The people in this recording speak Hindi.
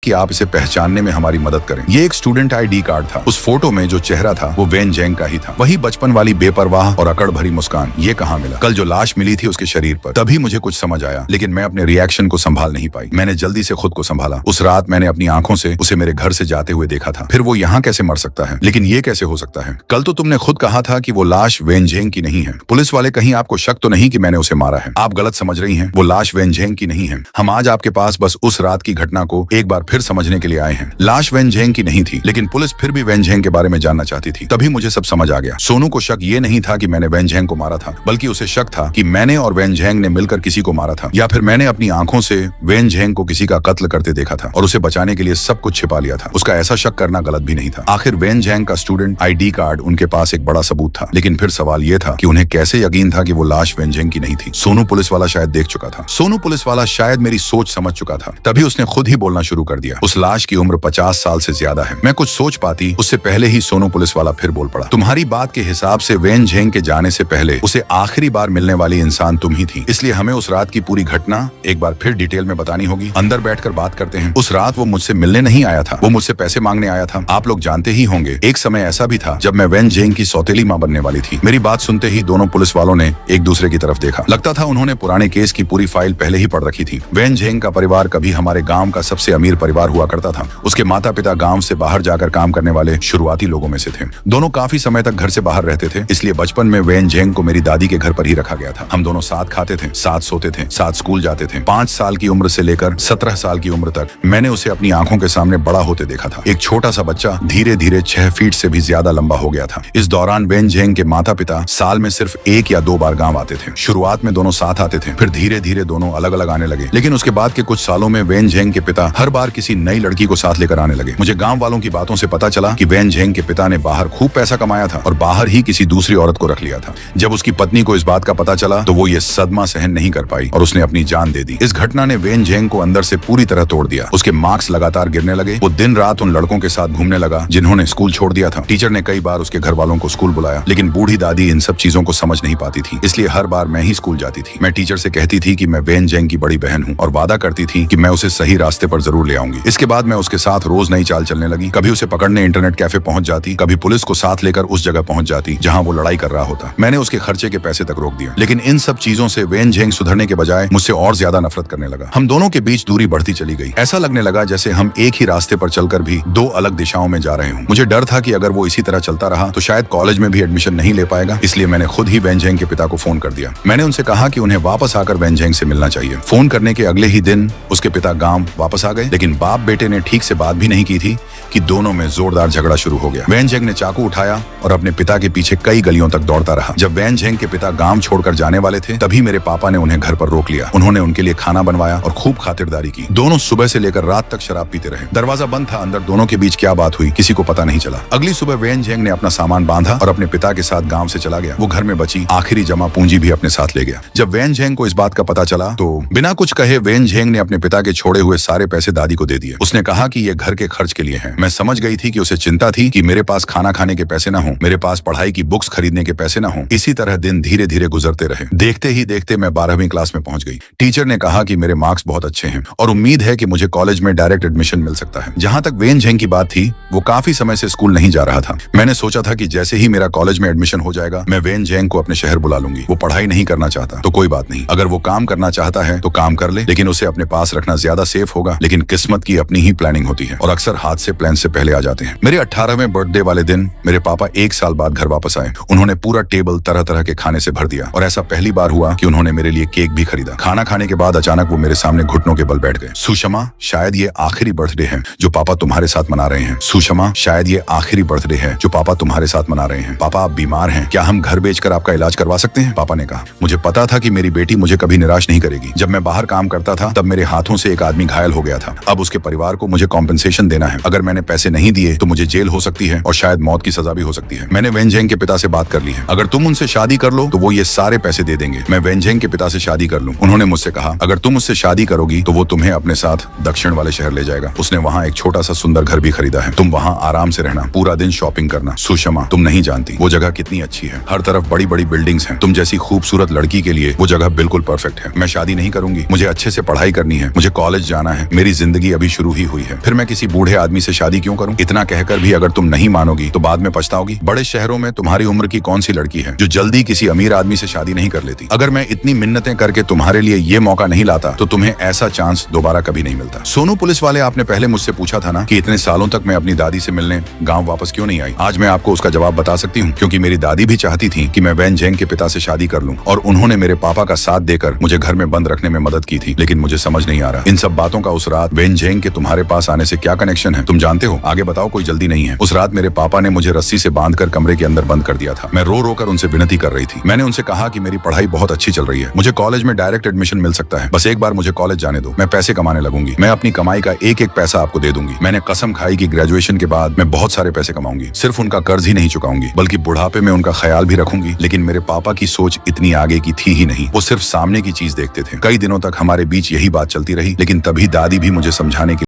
कि आप इसे पहचानने में हमारी मदद करें। ये एक स्टूडेंट ID कार्ड था। उस फोटो में जो चेहरा था वो वेन जेंग का ही था। वही बचपन वाली बेपरवाह और अकड़ भरी मुस्कान। ये कहाँ मिला? कल जो लाश मिली थी उसके शरीर पर। तभी मुझे कुछ समझ आया, लेकिन मैं अपने रिएक्शन को संभाल नहीं पाई। मैंने जल्दी से खुद को संभाला। उस रात मैंने अपनी आंखों से उसे मेरे घर से जाते हुए देखा था। फिर वो यहाँ कैसे मर सकता है? लेकिन ये कैसे हो सकता है? कल तो तुमने खुद कहा था कि वो लाश वेन जेंग की नहीं है। पुलिस वाले कहीं आपको शक तो नहीं कि मैंने उसे मारा है? आप गलत समझ रही हैं। वो लाश वेन जेंग की नहीं है। हम आज आपके पास बस उस रात की घटना को एक बार फिर समझने के लिए आए हैं। लाश वेन जेंग की नहीं थी, लेकिन पुलिस फिर भी वेन जेंग के बारे में जानना चाहती थी। तभी मुझे सब समझ आ गया। सोनू को शक ये नहीं था कि मैंने वेन जेंग को मारा था, बल्कि उसे शक था कि मैंने और वेन जेंग ने मिलकर किसी को मारा था, या फिर मैंने अपनी आंखों से वेन जेंग को किसी का कत्ल करते देखा था और उसे बचाने के लिए सब कुछ छिपा लिया था। उसका ऐसा शक करना गलत भी नहीं था। आखिर वेन जेंग का स्टूडेंट ID कार्ड उनके पास एक बड़ा सबूत था। लेकिन फिर सवाल यह था कि उन्हें कैसे यकीन था कि वो लाश वेन जेंग की नहीं थी? सोनू पुलिस वाला शायद देख चुका था। सोनू पुलिस वाला शायद मेरी सोच समझ चुका था। तभी उसने खुद ही बोलना शुरू कर दिया। उस लाश की उम्र 50 साल से ज्यादा है। मैं कुछ सोच पाती उससे पहले ही सोनू पुलिस वाला फिर बोल पड़ा। तुम्हारी बात के हिसाब से वेन जेंग के जाने से पहले उसे आखिरी बार मिलने वाली इंसान तुम ही थी। इसलिए हमें उस रात की पूरी घटना एक बार फिर डिटेल में बतानी होगी। अंदर बैठकर बात करते हैं। उस रात वो मुझसे मिलने नहीं आया था, वो मुझसे पैसे मांगने आया था। आप लोग जानते ही होंगे, एक समय ऐसा भी था जब मैं वेन जेंग की सौतेली मां बनने वाली थी। मेरी बात सुनते ही दोनों पुलिस वालों ने एक दूसरे की तरफ देखा। लगता था उन्होंने पुराने केस की पूरी फाइल पहले ही पढ़ रखी थी। वेन जेंग का परिवार कभी हमारे गांव का सबसे अमीर परिवार हुआ करता था। उसके माता पिता गांव से बाहर जाकर काम करने वाले शुरुआती लोगों में से थे। दोनों काफी समय तक घर से बाहर रहते थे, इसलिए बचपन में वेन जेंग को मेरी दादी के घर पर ही रखा गया था। हम दोनों साथ खाते थे, साथ सोते थे, साथ स्कूल जाते थे। 5 साल की उम्र से लेकर 17 साल की उम्र तक मैंने उसे अपनी आंखों के सामने बड़ा होते देखा था। एक छोटा सा बच्चा धीरे धीरे 6 फीट से भी ज्यादा लंबा हो गया था। इस दौरान वेन जेंग के माता पिता साल में सिर्फ 1 या 2 बार गांव आते थे। शुरुआत में दोनों साथ आते थे, फिर धीरे धीरे दोनों अलग अलग आने लगे। लेकिन उसके बाद के कुछ सालों में वेन जेंग के पिता हर बार किसी नई लड़की को साथ लेकर आने लगे। मुझे गांव वालों की बातों से पता चला कि वेन जेंग के पिता ने बाहर खूब पैसा कमाया था और बाहर ही किसी दूसरी औरत को रख लिया था। जब उसकी पत्नी को इस बात का पता चला तो वो ये सदमा सहन नहीं कर पाई और उसने अपनी जान दे दी। इस घटना ने वेन जेंग को अंदर से पूरी तरह तोड़ दिया। उसके मार्क्स लगातार गिरने लगे। वो दिन रात उन लड़कों के साथ घूमने लगा जिन्होंने स्कूल छोड़ दिया था। टीचर ने कई बार उसके घर वालों को स्कूल बुलाया, लेकिन बूढ़ी दादी इन सब चीजों को समझ नहीं पाती थी, इसलिए हर बार मैं ही स्कूल जाती थी। मैं टीचर से कहती थी कि मैं वेन जेंग की बड़ी बहन हूँ और वादा करती थी कि मैं उसे सही रास्ते पर जरूर ले आऊंगी। इसके बाद मैं उसके साथ रोज नई चाल चलने लगी। कभी उसे पकड़ने इंटरनेट कैफे पहुंच जाती, कभी पुलिस को साथ लेकर उस जगह पहुंच जाती जहां वो लड़ाई कर रहा होता। मैंने उसके खर्चे के पैसे तक रोक दिया। लेकिन इन सब चीजों से वेन जेंग सुधरने के बजाय मुझसे और ज्यादा नफरत करने लगा। हम दोनों के बीच दूरी बढ़ती चली गई। ऐसा लगने लगा जैसे हम एक ही रास्ते पर चलकर भी 2 अलग दिशाओं में जा रहे हों। मुझे डर था कि अगर वो इसी तरह चलता रहा तो शायद कॉलेज में भी एडमिशन नहीं ले पाएगा। इसलिए मैंने खुद ही वेन जेंग के पिता को फोन कर दिया। मैंने उनसे कहा कि उन्हें वापस आकर वेन जेंग से मिलना चाहिए। फोन करने के अगले ही दिन उसके पिता गांव वापस आ गए, लेकिन बाप बेटे ने ठीक से बात भी नहीं की थी कि दोनों में जोरदार झगड़ा शुरू हो गया। वेन जेंग ने चाकू उठाया और अपने पिता के पीछे कई गलियों तक दौड़ता रहा। जब वेन जेंग के पिता गांव छोड़कर जाने वाले थे तभी मेरे पापा ने उन्हें घर पर रोक लिया। उन्होंने उनके लिए खाना बनवाया और खूब खातिरदारी की। दोनों सुबह से लेकर रात तक शराब पीते रहे। दरवाजा बंद था। अंदर दोनों के बीच क्या बात हुई किसी को पता नहीं चला। अगली सुबह वेन जेंग ने अपना सामान बांधा और अपने पिता के साथ गांव से चला गया। वो घर में बची आखिरी जमा पूंजी भी अपने साथ ले गया। जब वेन जेंग को इस बात का पता चला तो बिना कुछ कहे वेन जेंग ने अपने पिता के छोड़े हुए सारे पैसे दादी को दे दिए। उसने कहा कि ये घर के खर्च के लिए है। मैं समझ गई थी कि उसे चिंता थी कि मेरे पास खाना खाने के पैसे न हो, मेरे पास पढ़ाई की बुक्स खरीदने के पैसे न हो। इसी तरह दिन धीरे धीरे गुजरते रहे। देखते ही देखते मैं 12वीं क्लास में पहुंच गई। टीचर ने कहा कि मेरे मार्क्स बहुत अच्छे हैं और उम्मीद है कि मुझे कॉलेज में डायरेक्ट एडमिशन मिल सकता है। जहां तक वेन जेंग की बात थी, वो काफी समय से स्कूल नहीं जा रहा था। मैंने सोचा था कि जैसे ही मेरा कॉलेज में एडमिशन हो जाएगा मैं वेन जेंग को अपने शहर बुला लूंगी। वो पढ़ाई नहीं करना चाहता तो कोई बात नहीं, अगर वो काम करना चाहता है तो काम कर ले, लेकिन उसे अपने पास रखना ज्यादा सेफ होगा। लेकिन किस्मत की अपनी ही प्लानिंग होती है और अक्सर हाथ से प्लान से पहले आ जाते हैं। मेरे 18वें बर्थडे वाले दिन मेरे पापा 1 साल बाद घर वापस आए। उन्होंने पूरा टेबल तरह तरह के खाने से भर दिया और ऐसा पहली बार हुआ कि उन्होंने मेरे लिए केक भी खरीदा। खाना खाने के बाद अचानक वो मेरे सामने घुटनों के बल बैठ गए। सुषमा, शायद ये आखिरी बर्थडे है जो पापा तुम्हारे साथ मना रहे हैं। सुषमा, शायद ये आखिरी बर्थडे है जो पापा तुम्हारे साथ मना रहे हैं। पापा, आप बीमार हैं, क्या हम घर बेचकर आपका इलाज करवा सकते हैं? पापा ने कहा। मुझे पता था कि मेरी बेटी मुझे कभी निराश नहीं करेगी। जब मैं बाहर काम करता था तब मेरे हाथों से एक आदमी घायल हो गया था। अब उसके परिवार को मुझे कॉम्पेंसेशन देना है। अगर मैंने मैंने पैसे नहीं दिए तो मुझे जेल हो सकती है और शायद मौत की सजा भी हो सकती है। मैंने वेनजेंग के पिता से बात कर ली है, अगर तुम उनसे शादी कर लो तो वो ये सारे पैसे दे देंगे। मैं वेनजेंग के पिता से शादी कर लूं। उन्होंने मुझसे कहा अगर तुम उससे शादी करोगी तो वो तुम्हें अपने साथ दक्षिण वाले शहर ले जाएगा। उसने वहाँ एक छोटा सा सुंदर घर भी खरीदा है। तुम वहाँ आराम से रहना, पूरा दिन शॉपिंग करना। सुषमा, तुम नहीं जानती वो जगह कितनी अच्छी है। हर तरफ बड़ी बड़ी बिल्डिंग्स हैं। तुम जैसी खूबसूरत लड़की के लिए वो जगह बिल्कुल परफेक्ट है। मैं शादी नहीं करूंगी, मुझे अच्छे से पढ़ाई करनी है, मुझे कॉलेज जाना है, मेरी जिंदगी अभी शुरू ही हुई है। फिर मैं किसी बूढ़े आदमी से शादी क्यों करूं? इतना कहकर भी अगर तुम नहीं मानोगी तो बाद में पछताओगी। बड़े शहरों में तुम्हारी उम्र की कौन सी लड़की है जो जल्दी किसी अमीर आदमी से शादी नहीं कर लेती? अगर मैं इतनी मिन्नतें करके तुम्हारे लिए ये मौका नहीं लाता तो तुम्हें ऐसा चांस दोबारा कभी नहीं मिलता। सोनू पुलिस वाले, आपने पहले मुझसे पूछा था ना कि इतने सालों तक मैं अपनी दादी से मिलने गाँव वापस क्यों नहीं आई? आज मैं आपको उसका जवाब बता सकती हूँ, क्योंकि मेरी दादी भी चाहती थी कि मैं वेनजेंग के पिता से शादी कर लूं और उन्होंने मेरे पापा का साथ देकर मुझे घर में बंद रखने में मदद की थी। लेकिन मुझे समझ नहीं आ रहा इन सब बातों का उस रात वेनजेंग के तुम्हारे पास आने से क्या कनेक्शन है? तुम जानते हो? आगे बताओ, कोई जल्दी नहीं है। उस रात मेरे पापा ने मुझे रस्सी से बांधकर कमरे के अंदर बंद कर दिया था। मैं रो रो कर उनसे विनती कर रही थी। मैंने उनसे कहा कि मेरी पढ़ाई बहुत अच्छी चल रही है, मुझे कॉलेज में डायरेक्ट एडमिशन मिल सकता है, बस एक बार मुझे कॉलेज जाने दो, मैं पैसे कमाने लगूंगी, मैं अपनी कमाई का एक एक पैसा आपको दे दूंगी। मैंने कसम खाई कि ग्रेजुएशन के बाद मैं बहुत सारे पैसे कमाऊंगी, सिर्फ उनका कर्ज ही नहीं चुकाऊंगी बल्कि बुढ़ापे में उनका ख्याल भी रखूंगी। लेकिन मेरे पापा की सोच इतनी आगे की थी ही नहीं, वो सिर्फ सामने की चीज देखते थे। कई दिनों तक हमारे बीच यही बात चलती रही, लेकिन तभी दादी भी मुझे समझाने की